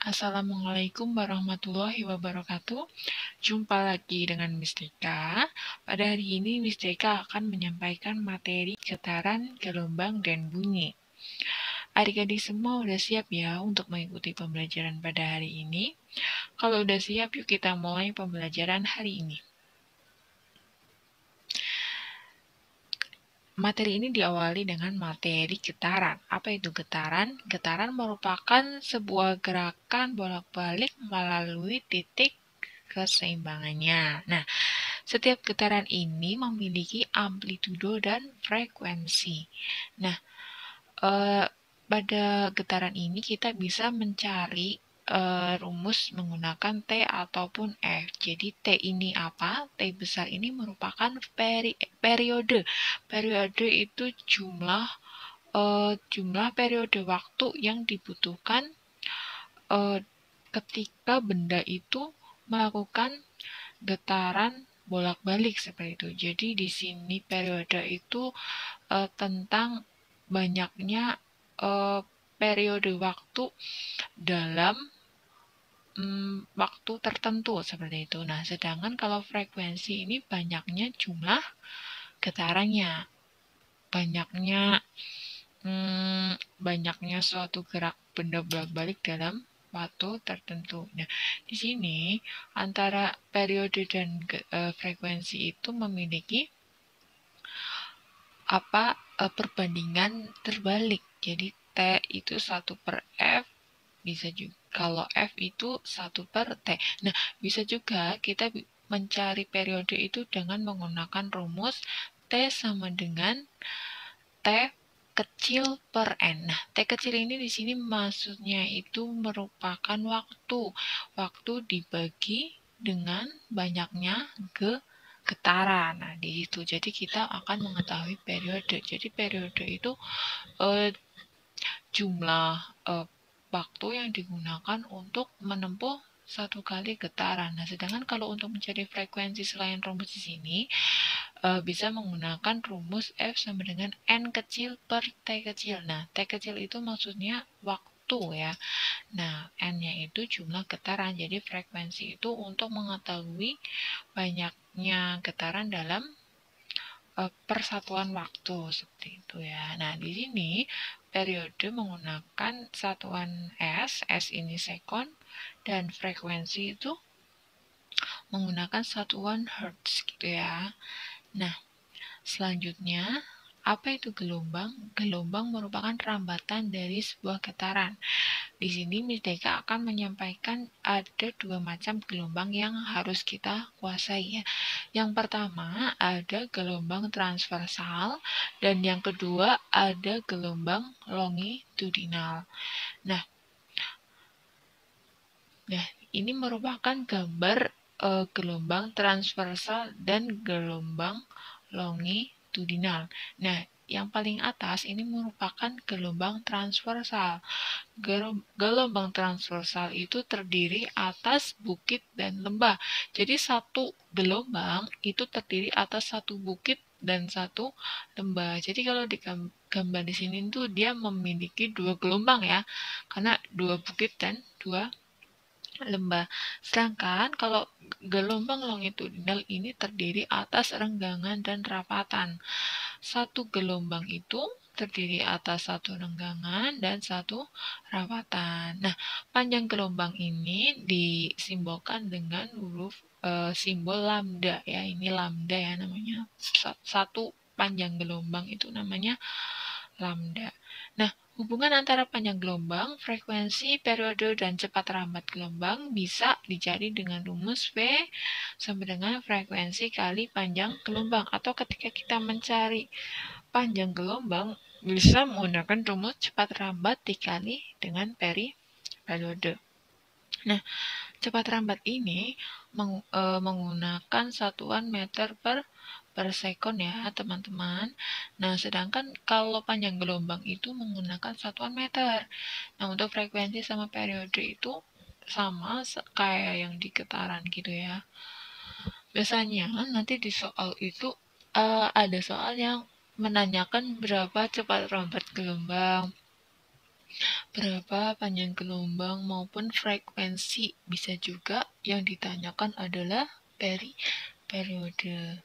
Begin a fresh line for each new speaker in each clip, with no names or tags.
Assalamualaikum warahmatullahi wabarakatuh. Jumpa lagi dengan Miss Deka. Pada hari ini Miss Deka akan menyampaikan materi getaran, gelombang, dan bunyi. Adik-adik semua udah siap ya untuk mengikuti pembelajaran pada hari ini? Kalau udah siap, yuk kita mulai pembelajaran hari ini. Materi ini diawali dengan materi getaran. Apa itu getaran? Getaran merupakan sebuah gerakan bolak-balik melalui titik keseimbangannya. Nah, setiap getaran ini memiliki amplitudo dan frekuensi. Nah, pada getaran ini kita bisa mencari rumus menggunakan T ataupun F. Jadi T ini apa? T besar ini merupakan periode. Periode itu jumlah periode waktu yang dibutuhkan ketika benda itu melakukan getaran bolak-balik seperti itu. Jadi di sini periode itu tentang banyaknya periode waktu dalam waktu tertentu seperti itu. Nah, sedangkan kalau frekuensi ini banyaknya jumlah getarannya, banyaknya suatu gerak benda bolak-balik dalam waktu tertentu. Nah, di sini antara periode dan frekuensi itu memiliki perbandingan terbalik. Jadi T itu 1/F, bisa juga kalau F itu 1/T. Nah, bisa juga kita mencari periode itu dengan menggunakan rumus T sama dengan T kecil per N. Nah, T kecil ini di sini maksudnya itu merupakan waktu dibagi dengan banyaknya getaran. Nah, di situ. Jadi kita akan mengetahui periode. Jadi periode itu jumlah waktu yang digunakan untuk menempuh satu kali getaran. Nah, sedangkan kalau untuk mencari frekuensi selain rumus di sini, bisa menggunakan rumus F sama dengan N kecil per T kecil. Nah, T kecil itu maksudnya waktu ya. Nah, N-nya itu jumlah getaran. Jadi frekuensi itu untuk mengetahui banyaknya getaran dalam persatuan waktu seperti itu ya. Nah, di sini periode menggunakan satuan S ini sekon, dan frekuensi itu menggunakan satuan hertz gitu ya. Nah, selanjutnya, apa itu gelombang? Gelombang merupakan rambatan dari sebuah getaran. Di sini Miss Deka akan menyampaikan ada dua macam gelombang yang harus kita kuasai ya. Yang pertama ada gelombang transversal dan yang kedua ada gelombang longitudinal. Nah, ini merupakan gambar gelombang transversal dan gelombang longitudinal. Nah, yang paling atas ini merupakan gelombang transversal. Gelombang transversal itu terdiri atas bukit dan lembah. Jadi satu gelombang itu terdiri atas satu bukit dan satu lembah. Jadi kalau di gambar di sini tuh dia memiliki dua gelombang ya, karena dua bukit dan dua lembah. Sedangkan kalau gelombang longitudinal ini terdiri atas renggangan dan rapatan. Satu gelombang itu terdiri atas satu renggangan dan satu rapatan. Nah, panjang gelombang ini disimbolkan dengan huruf simbol lambda ya. Ini lambda ya namanya. Satu panjang gelombang itu namanya lambda. Nah, hubungan antara panjang gelombang, frekuensi, periode, dan cepat rambat gelombang bisa dicari dengan rumus V sama dengan frekuensi kali panjang gelombang. Atau ketika kita mencari panjang gelombang, bisa menggunakan rumus cepat rambat dikali dengan periode. Nah, cepat rambat ini menggunakan satuan meter per sekon ya teman-teman. Nah, sedangkan kalau panjang gelombang itu menggunakan satuan meter. Nah, untuk frekuensi sama periode itu sama kayak yang di getaran gitu ya. Biasanya nanti di soal itu ada soal yang menanyakan berapa cepat rambat gelombang, berapa panjang gelombang maupun frekuensi. Bisa juga yang ditanyakan adalah periode.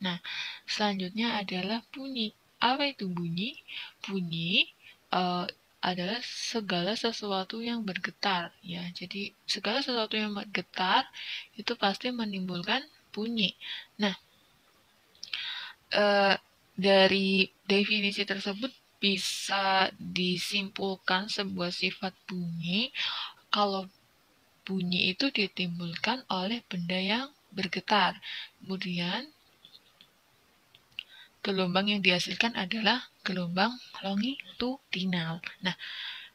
Nah, selanjutnya adalah bunyi. Apa itu bunyi? Bunyi adalah segala sesuatu yang bergetar, ya. Jadi segala sesuatu yang bergetar itu pasti menimbulkan bunyi. Nah, dari definisi tersebut bisa disimpulkan sebuah sifat bunyi kalau bunyi itu ditimbulkan oleh benda yang bergetar. Kemudian gelombang yang dihasilkan adalah gelombang longitudinal. Nah,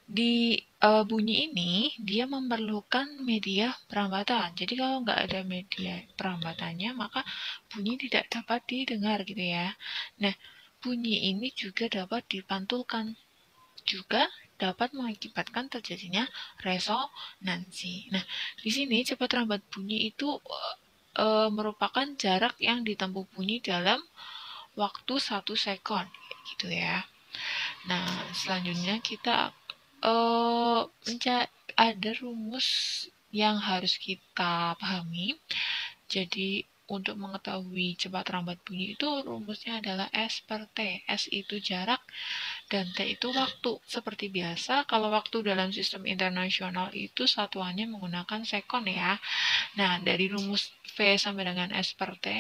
di bunyi ini dia memerlukan media perambatan. Jadi kalau nggak ada media perambatannya, maka bunyi tidak dapat didengar gitu ya. Nah, bunyi ini juga dapat dipantulkan, juga dapat mengakibatkan terjadinya resonansi. Nah, di sini cepat lambat bunyi itu merupakan jarak yang ditempuh bunyi dalam waktu 1 sekon gitu ya. Nah, selanjutnya kita ada rumus yang harus kita pahami. Jadi untuk mengetahui cepat lambat bunyi itu rumusnya adalah S per T. S itu jarak dan T itu waktu. Seperti biasa, kalau waktu dalam sistem internasional itu satuannya menggunakan sekon ya. Nah, dari rumus V sama dengan S per T,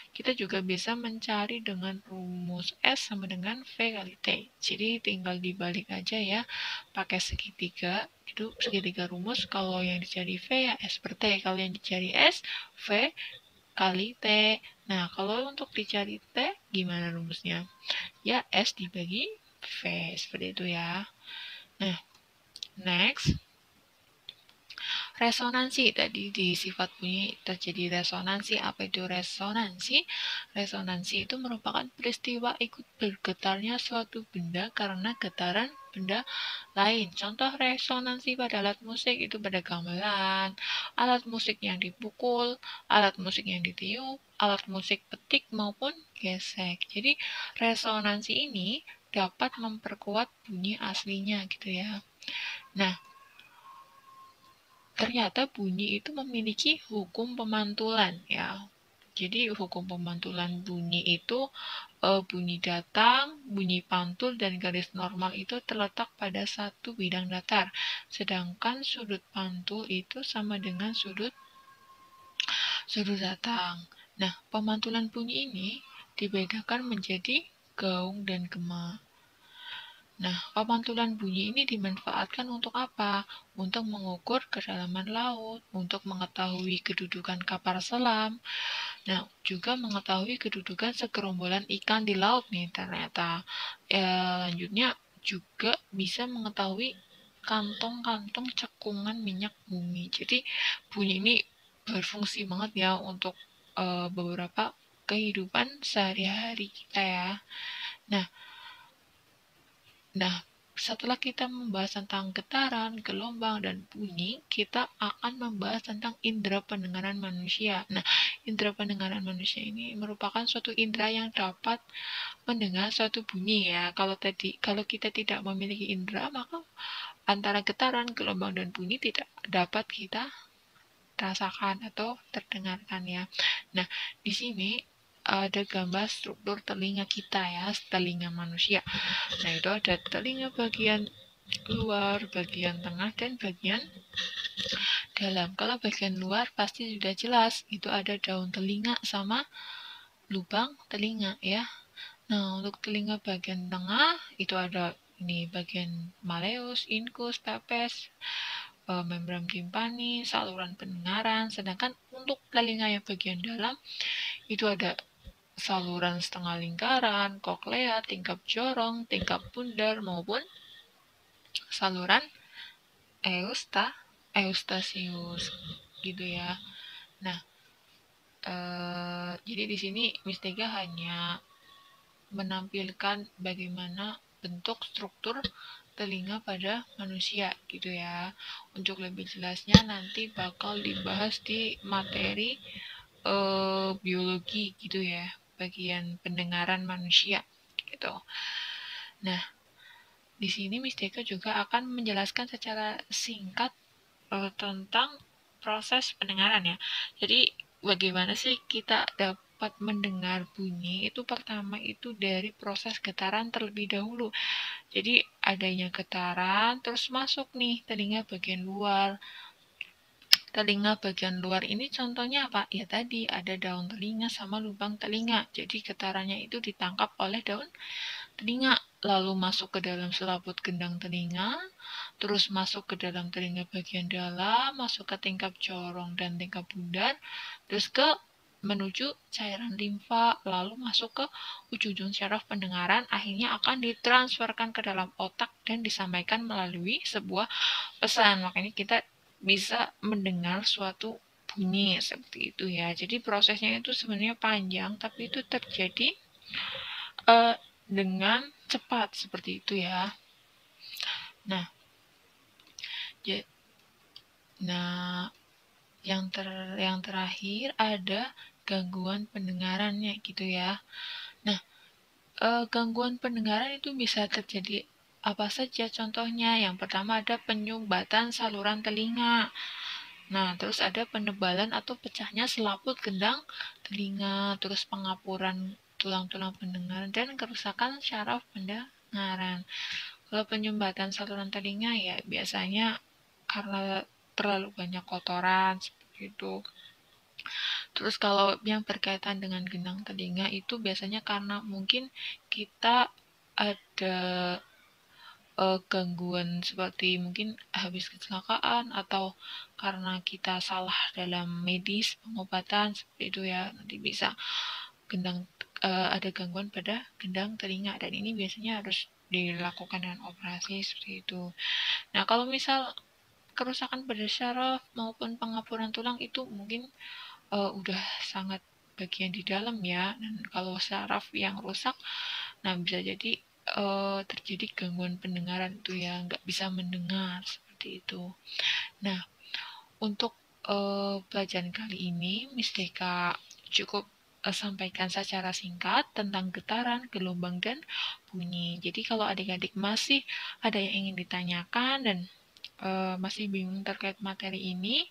kita juga bisa mencari dengan rumus S sama dengan V kali T. Jadi tinggal dibalik aja ya, pakai segitiga. Itu segitiga rumus, kalau yang dicari V ya S per T, kalau yang dicari S, V kali T. Nah, kalau untuk dicari T, gimana rumusnya? Ya, S dibagi V, seperti itu ya. Nah, next. Resonansi, tadi di sifat bunyi terjadi resonansi. Apa itu resonansi? Resonansi itu merupakan peristiwa ikut bergetarnya suatu benda karena getaran benda lain. Contoh resonansi pada alat musik itu pada gamelan, alat musik yang dipukul, alat musik yang ditiup, alat musik petik maupun gesek. Jadi resonansi ini dapat memperkuat bunyi aslinya gitu ya. Nah, ternyata bunyi itu memiliki hukum pemantulan ya. Jadi hukum pemantulan bunyi itu bunyi datang, bunyi pantul, dan garis normal itu terletak pada satu bidang datar. Sedangkan sudut pantul itu sama dengan sudut datang. Nah, pemantulan bunyi ini dibedakan menjadi gaung dan gema. Nah, pemantulan bunyi ini dimanfaatkan untuk apa? Untuk mengukur kedalaman laut, untuk mengetahui kedudukan kapal selam, nah juga mengetahui kedudukan segerombolan ikan di laut nih ternyata. Lanjutnya juga bisa mengetahui kantong-kantong cekungan minyak bumi. Jadi bunyi ini berfungsi banget ya untuk beberapa kehidupan sehari-hari kita ya. Nah, setelah kita membahas tentang getaran, gelombang, dan bunyi, kita akan membahas tentang indera pendengaran manusia. Nah, indera pendengaran manusia ini merupakan suatu indera yang dapat mendengar suatu bunyi ya. Kalau kita tidak memiliki indera, maka antara getaran, gelombang, dan bunyi tidak dapat kita rasakan atau terdengarkan ya. Nah, di sini ada gambar struktur telinga kita ya, telinga manusia. Nah, itu ada telinga bagian luar, bagian tengah, dan bagian dalam. Kalau bagian luar pasti sudah jelas, itu ada daun telinga sama lubang telinga ya. Nah, untuk telinga bagian tengah itu ada ini bagian malleus, incus, pepes, membran timpani, saluran pendengaran. Sedangkan untuk telinga yang bagian dalam itu ada saluran setengah lingkaran, koklea, tingkap jorong, tingkap bundar, maupun saluran eustasius gitu ya. Nah, jadi di sini Miss Tega hanya menampilkan bagaimana bentuk struktur telinga pada manusia gitu ya. Untuk lebih jelasnya nanti bakal dibahas di materi biologi gitu ya, bagian pendengaran manusia gitu. Nah, di sini Miss Deka juga akan menjelaskan secara singkat tentang proses pendengaran ya. Jadi bagaimana sih kita dapat mendengar bunyi? Itu pertama itu dari proses getaran terlebih dahulu. Jadi adanya getaran terus masuk nih telinga bagian luar. Telinga bagian luar ini contohnya apa? Ya tadi ada daun telinga sama lubang telinga. Jadi getarannya itu ditangkap oleh daun telinga, lalu masuk ke dalam selaput gendang telinga, terus masuk ke dalam telinga bagian dalam, masuk ke tingkap corong dan tingkap bundar, terus ke menuju cairan limfa, lalu masuk ke ujung syaraf pendengaran, akhirnya akan ditransferkan ke dalam otak dan disampaikan melalui sebuah pesan. Makanya kita bisa mendengar suatu bunyi seperti itu ya. Jadi prosesnya itu sebenarnya panjang, tapi itu terjadi uh, dengan cepat seperti itu ya. Nah, nah yang terakhir ada gangguan pendengarannya gitu ya. Nah, gangguan pendengaran itu bisa terjadi apa saja contohnya? Yang pertama ada penyumbatan saluran telinga. Nah, terus ada penebalan atau pecahnya selaput gendang telinga, terus pengapuran tulang-tulang pendengaran dan kerusakan syaraf pendengaran. Kalau penyumbatan saluran telinga ya biasanya karena terlalu banyak kotoran seperti itu. Terus kalau yang berkaitan dengan gendang telinga itu biasanya karena mungkin kita ada gangguan seperti mungkin habis kecelakaan atau karena kita salah dalam medis pengobatan seperti itu ya, nanti bisa ada gangguan pada gendang telinga dan ini biasanya harus dilakukan dengan operasi seperti itu. Nah, kalau misal kerusakan pada syaraf maupun pengapuran tulang itu mungkin udah sangat bagian di dalam ya, dan kalau syaraf yang rusak, nah bisa jadi terjadi gangguan pendengaran itu ya, nggak bisa mendengar seperti itu. Nah, untuk pelajaran kali ini Miss Deka cukup sampaikan secara singkat tentang getaran, gelombang, dan bunyi. Jadi kalau adik-adik masih ada yang ingin ditanyakan dan masih bingung terkait materi ini,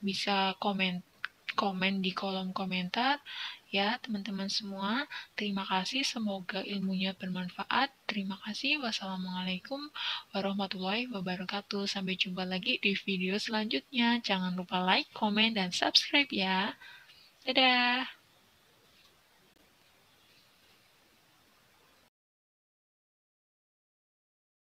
bisa komen di kolom komentar ya teman-teman semua. Terima kasih, semoga ilmunya bermanfaat. Terima kasih. Wassalamualaikum warahmatullahi wabarakatuh. Sampai jumpa lagi di video selanjutnya. Jangan lupa like, komen, dan subscribe ya. Dadah.